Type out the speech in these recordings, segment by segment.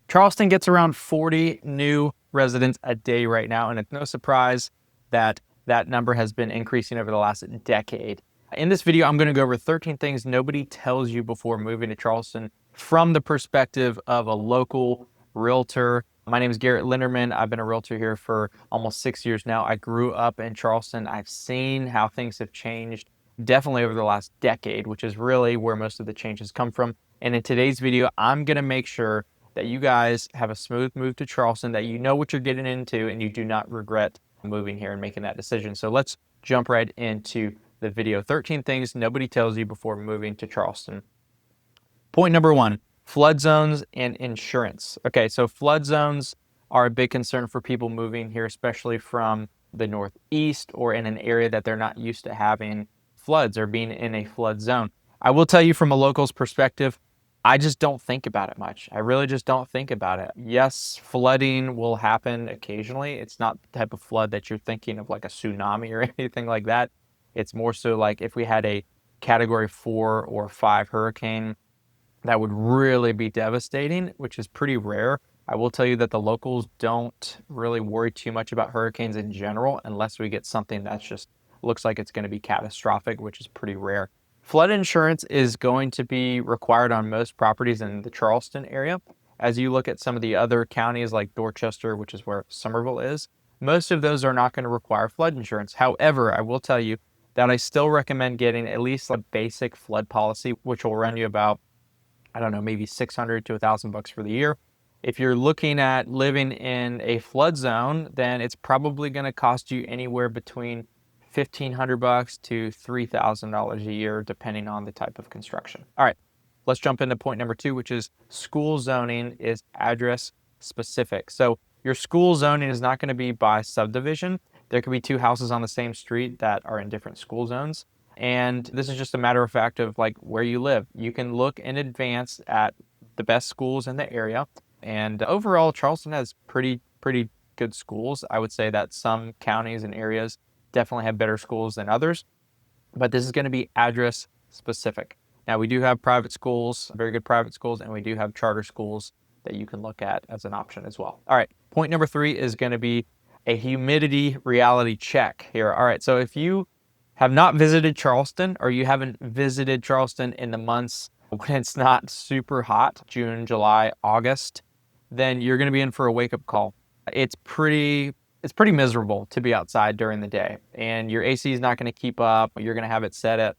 Charleston gets around 40 new residents a day right now, and it's no surprise that that number has been increasing over the last decade. In this video, I'm going to go over 13 things nobody tells you before moving to Charleston from the perspective of a local realtor. My name is Garrett Linderman. I've been a realtor here for almost 6 years now. I grew up in Charleston. I've seen how things have changed definitely over the last decade, which is really where most of the changes come from. And in today's video, I'm going to make sure that you guys have a smooth move to Charleston, that you know what you're getting into, and you do not regret moving here and making that decision. So let's jump right into the video. 13 things nobody tells you before moving to Charleston. Point number 1, flood zones and insurance. Okay, so flood zones are a big concern for people moving here, especially from the Northeast or in an area that they're not used to having floods or being in a flood zone. I will tell you from a local's perspective, I just don't think about it much. I really just don't think about it. Yes, flooding will happen occasionally. It's not the type of flood that you're thinking of like a tsunami or anything like that. It's more so like if we had a category 4 or 5 hurricane, that would really be devastating, which is pretty rare. I will tell you that the locals don't really worry too much about hurricanes in general unless we get something that's just looks like it's going to be catastrophic, which is pretty rare. Flood insurance is going to be required on most properties in the Charleston area. As you look at some of the other counties like Dorchester, which is where Summerville is, most of those are not going to require flood insurance. However, I will tell you that I still recommend getting at least a basic flood policy, which will run you about, I don't know, maybe $600 to $1,000 for the year. If you're looking at living in a flood zone, then it's probably going to cost you anywhere between $1,500 to $3,000 a year, depending on the type of construction. All right, let's jump into point number 2, which is school zoning is address specific. So your school zoning is not going to be by subdivision. There could be 2 houses on the same street that are in different school zones. And this is just a matter of fact of like where you live. You can look in advance at the best schools in the area. And overall, Charleston has pretty good schools. I would say that some counties and areas definitely have better schools than others, but this is going to be address specific. Now, we do have private schools, very good private schools, and we do have charter schools that you can look at as an option as well. All right, point number 3 is going to be a humidity reality check here. All right, so if you have not visited Charleston or you haven't visited Charleston in the months when it's not super hot, June, July, August, then you're going to be in for a wake-up call. It's pretty miserable to be outside during the day, and your AC is not going to keep up. You're going to have it set at,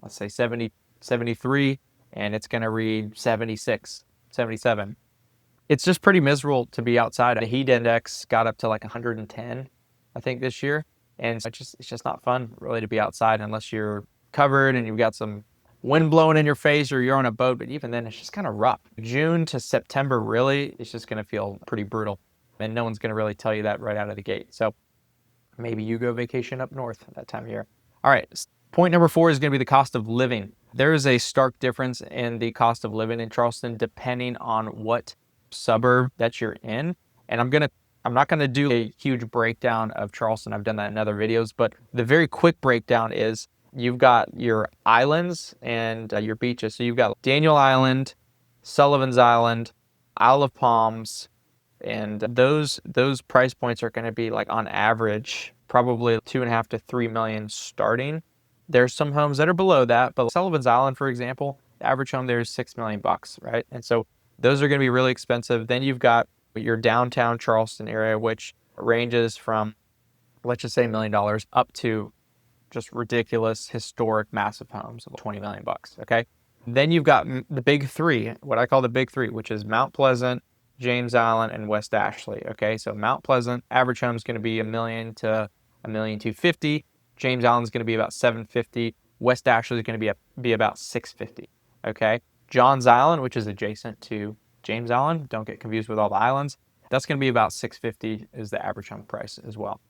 let's say 70, 73, and it's going to read 76, 77. It's just pretty miserable to be outside. The heat index got up to like 110, I think, this year. And it's just not fun really to be outside unless you're covered and you've got some wind blowing in your face or you're on a boat. But even then, it's just kind of rough. June to September, really, it's just going to feel pretty brutal. And no one's going to really tell you that right out of the gate. So maybe you go vacation up north that time of year. All right, point number 4 is going to be the cost of living. There is a stark difference in the cost of living in Charleston depending on what suburb that you're in. And I'm not going to do a huge breakdown of Charleston. I've done that in other videos, but the very quick breakdown is you've got your islands and your beaches. So you've got Daniel Island, Sullivan's Island, Isle of Palms, and those price points are going to be like on average probably 2.5 to 3 million starting. There's some homes that are below that, but Sullivan's Island, for example, the average home there is $6 million, right? And so those are going to be really expensive. Then you've got your downtown Charleston area, which ranges from, let's just say $1 million up to just ridiculous, historic, massive homes of $20 million, okay? Then you've got the big 3, what I call the big 3, which is Mount Pleasant, James Island, and West Ashley, okay? So Mount Pleasant, average home is going to be $1 million to $1,250,000. James Island is going to be about $750,000. West Ashley is going to be about $650,000, okay? Johns Island, which is adjacent to James Island, don't get confused with all the islands, that's going to be about $650,000 is the average home price as well.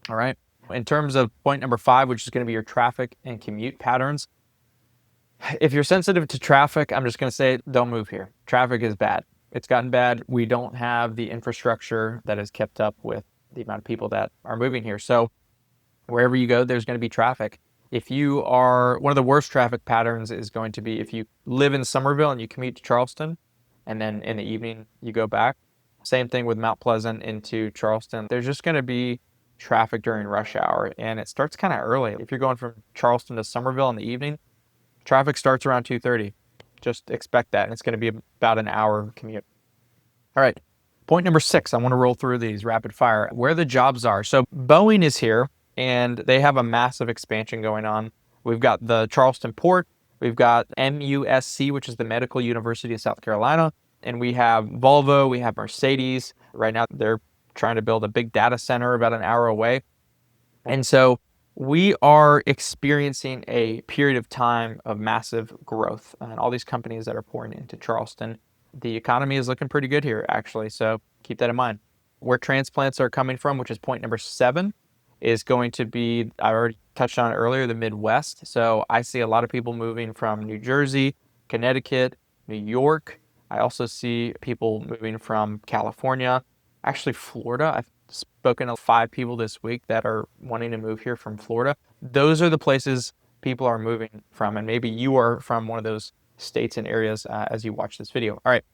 All right. In terms of point number 5, which is going to be your traffic and commute patterns, if you're sensitive to traffic, I'm just going to say don't move here. Traffic is bad. It's gotten bad. We don't have the infrastructure that is kept up with the amount of people that are moving here. So wherever you go, there's going to be traffic. If you are, one of the worst traffic patterns is going to be if you live in Summerville and you commute to Charleston, and then in the evening you go back. Same thing with Mount Pleasant into Charleston. There's just going to be traffic during rush hour, and it starts kind of early. If you're going from Charleston to Summerville in the evening, traffic starts around 2:30. Just expect that, and it's going to be about an hour commute. All right, point number 6. I want to roll through these rapid fire. Where the jobs are. So Boeing is here, and they have a massive expansion going on. We've got the Charleston Port. We've got MUSC, which is the Medical University of South Carolina. And we have Volvo, we have Mercedes. Right now, they're trying to build a big data center about an hour away. And so we are experiencing a period of time of massive growth. And all these companies that are pouring into Charleston, the economy is looking pretty good here, actually. So keep that in mind. Where transplants are coming from, which is point number 7, is going to be, I already touched on it earlier, the Midwest. So I see a lot of people moving from New Jersey, Connecticut, New York. I also see people moving from California, actually Florida. I've spoken to 5 people this week that are wanting to move here from Florida. Those are the places people are moving from, and maybe you are from one of those states and areas as you watch this video. All right,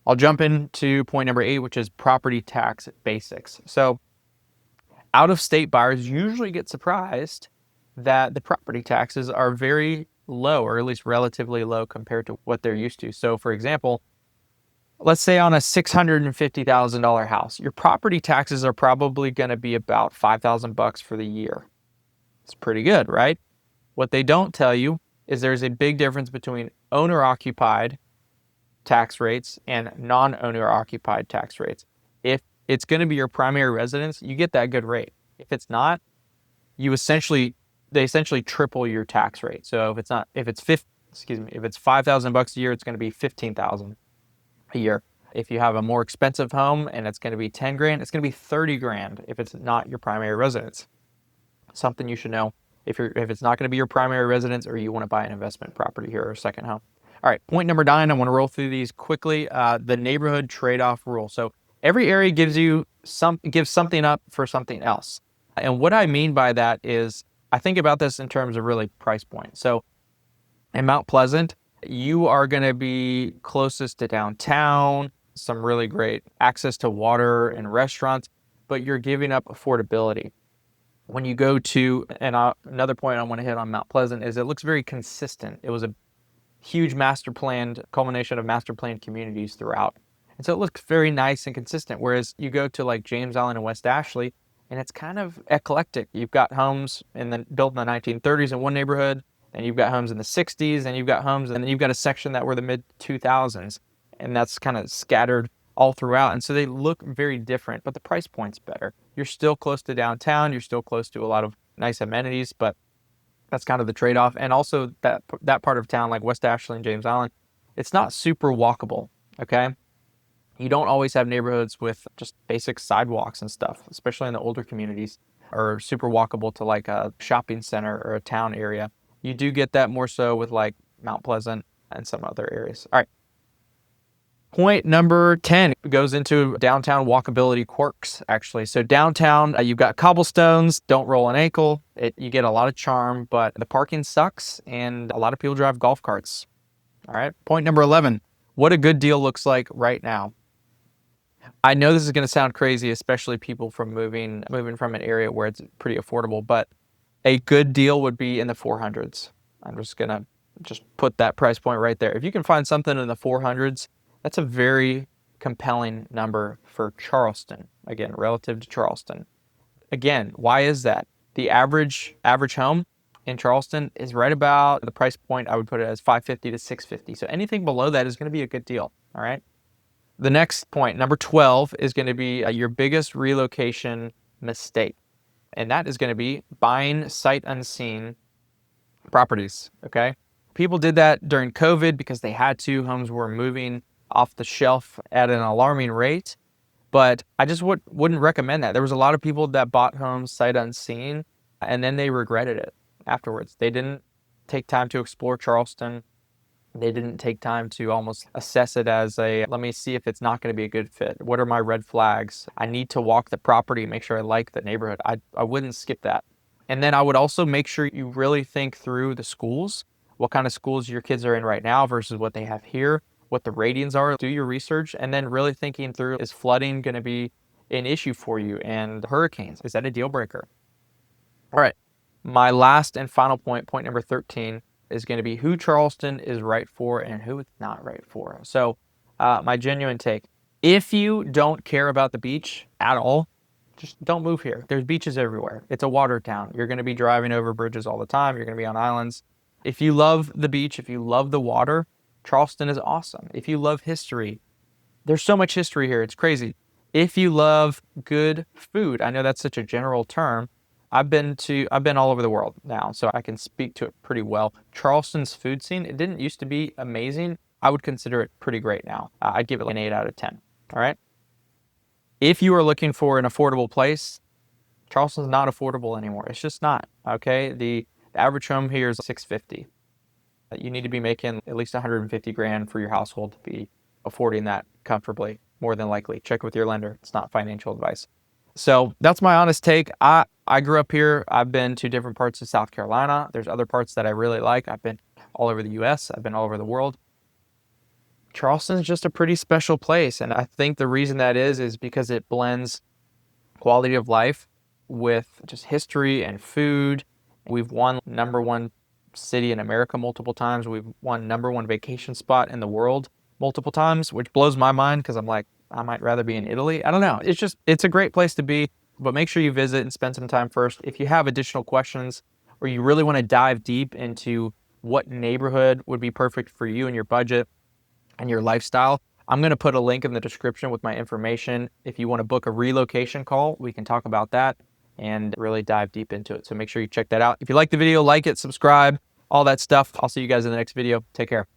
I'll jump into point number 8, which is property tax basics. So out-of-state buyers usually get surprised that the property taxes are very low, or at least relatively low compared to what they're used to. So for example, let's say on a $650,000 house, your property taxes are probably going to be about $5,000 for the year. It's pretty good, right? What they don't tell you is there's a big difference between owner-occupied tax rates and non-owner occupied tax rates. If it's going to be your primary residence, you get that good rate. If it's not, they essentially triple your tax rate. So if it's $5,000 a year, it's going to be $15,000 a year. If you have a more expensive home and it's going to be 10 grand, it's going to be 30 grand if it's not your primary residence. Something you should know if it's not going to be your primary residence, or you want to buy an investment property here or a second home. All right, point number 9, I want to roll through these quickly. The neighborhood trade-off rule. So every area gives something up for something else. And what I mean by that is, I think about this in terms of really price point. So in Mount Pleasant, you are going to be closest to downtown, some really great access to water and restaurants, but you're giving up affordability. When you go to, another point I want to hit on Mount Pleasant is it looks very consistent. It was a huge culmination of master planned communities throughout. And so it looks very nice and consistent. Whereas you go to like James Island and West Ashley, and it's kind of eclectic. You've got homes built in the 1930s in one neighborhood, and you've got homes in the 60s, and you've got homes, and then you've got a section that were the mid 2000s, and that's kind of scattered all throughout. And so they look very different, but the price point's better. You're still close to downtown. You're still close to a lot of nice amenities, but that's kind of the trade-off. And also that part of town, like West Ashley and James Island, it's not super walkable, okay? You don't always have neighborhoods with just basic sidewalks and stuff, especially in the older communities, or super walkable to like a shopping center or a town area. You do get that more so with like Mount Pleasant and some other areas. All right. Point number 10 goes into downtown walkability quirks, actually. So downtown, you've got cobblestones, don't roll an ankle. You get a lot of charm, but the parking sucks, and a lot of people drive golf carts. All right. Point number 11, what a good deal looks like right now. I know this is going to sound crazy, especially people from moving from an area where it's pretty affordable, but a good deal would be in the 400s. I'm just going to put that price point right there. If you can find something in the 400s, that's a very compelling number for Charleston, again, relative to Charleston. Again, why is that? The average home in Charleston is right about the price point. I would put it as $550 to $650. So anything below that is going to be a good deal, all right? The next point, number 12, is going to be your biggest relocation mistake. And that is going to be buying sight unseen properties, okay? People did that during COVID because they had to. Homes were moving off the shelf at an alarming rate, but I just wouldn't recommend that. There was a lot of people that bought homes sight unseen, and then they regretted it afterwards. They didn't take time to explore Charleston. They didn't take time to almost assess it as let me see if it's not going to be a good fit. What are my red flags? I need to walk the property, make sure I like the neighborhood. I wouldn't skip that. And then I would also make sure you really think through the schools, what kind of schools your kids are in right now versus what they have here. what the ratings are, do your research, and then really thinking through, is flooding going to be an issue for you? And hurricanes, is that a deal breaker? All right, my last and final point, point number 13, is going to be who Charleston is right for and who it's not right for. So my genuine take, if you don't care about the beach at all, just don't move here. There's beaches everywhere. It's a water town. You're going to be driving over bridges all the time. You're going to be on islands. If you love the beach, if you love the water, Charleston is awesome. If you love history, there's so much history here. It's crazy. If you love good food, I know that's such a general term. I've been all over the world now, so I can speak to it pretty well. Charleston's food scene, it didn't used to be amazing. I would consider it pretty great now. I'd give it an 8 out of 10. All right. If you are looking for an affordable place, Charleston's not affordable anymore. It's just not. Okay. The average home here is $650. You need to be making at least 150 grand for your household to be affording that comfortably, more than likely. Check with your lender. It's not financial advice. So that's my honest take. I grew up here. I've been to different parts of South Carolina. There's other parts that I really like. I've been all over the US. I've been all over the world. Charleston is just a pretty special place. And I think the reason that is because it blends quality of life with just history and food. We've won #1 city in America multiple times. We've won #1 vacation spot in the world multiple times, which blows my mind because I'm like, I might rather be in Italy. I don't know. It's a great place to be, but make sure you visit and spend some time first. If you have additional questions or you really want to dive deep into what neighborhood would be perfect for you and your budget and your lifestyle, I'm going to put a link in the description with my information. If you want to book a relocation call, we can talk about that and really dive deep into it. So make sure you check that out. If you like the video, like it, subscribe, all that stuff. I'll see you guys in the next video. Take care.